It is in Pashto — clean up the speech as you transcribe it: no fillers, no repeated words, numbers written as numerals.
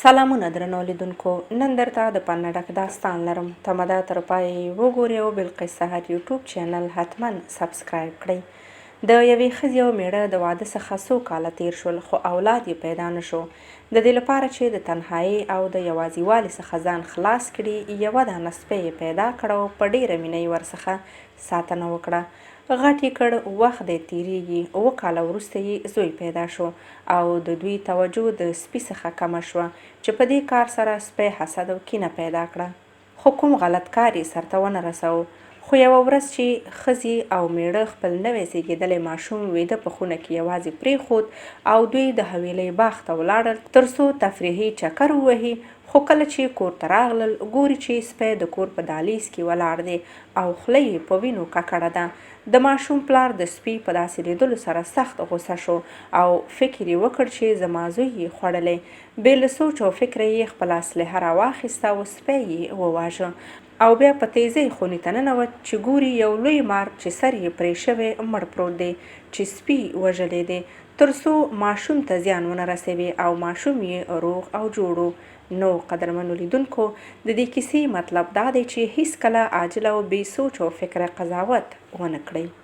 سلامونه درنو لیدونکو، نن درته د پنه ډک داستان لرم. تمه ده تر پایه وګورئ او بلقیس سحر یوټیوب چینل حتما سبسکرایب کړئ. د یوې ښځې او میړه د واده څخه څو کاله تیر شول، خو اولاد یې پیدا نه شو. د دې لپاره چې د تنهایۍ او د یوازیوالي څخه ځان خلاص کړي، یوه دانه سپی یې پیدا کړ او په ډېره مینه یې ورڅخه ساتنه وکړه. غټ یې کړ، وخت دی تیریږي. 7 کاله وروسته یې زوی پیدا شو او د دوی توجه د سپي څخه کمه شوه چې په دې کار سره سپی حسد او کینه پیدا کړه. خو کوم غلط کار یې سرته ونه رساوه. خو یوه ورځ چې ښځې او میړه خپل نوی زیږېدلی ماشوم ویده په خونه کې یوازې پرېښود او دوی د حویلۍ باغ ته ولاړل تر څو تفریحي چکر ووهي. خو کله چې کور ته راغلل، ګوري چې سپی د کور په دهلیز کې ولاړ دی او خوله یې په وینو ککړه ده. د ماشوم پلار د سپي په داسې لیدلو سره سخت غوسه شو او فکر یې وکړ چې زما زوی یې خوړلی. بې له سوچ او فکره یې خپله اسلحه راواخیسته او سپی یې وواژه او بیا په تیزۍ خونې ته ننوت چې ګوري یو لوی مار چې سر یې پرې شوی مړ پروت دی چې سپي وژلی دی، تر څو ماشوم ته زیان ونه رسوي او ماشوم یې روغ او جوړ و. نو قدرمنو لیدونکو، د دې کیسې مطلب دا دی چې هیڅکله عاجله او بې سوچ او فکره قضاوت ونه کړئ.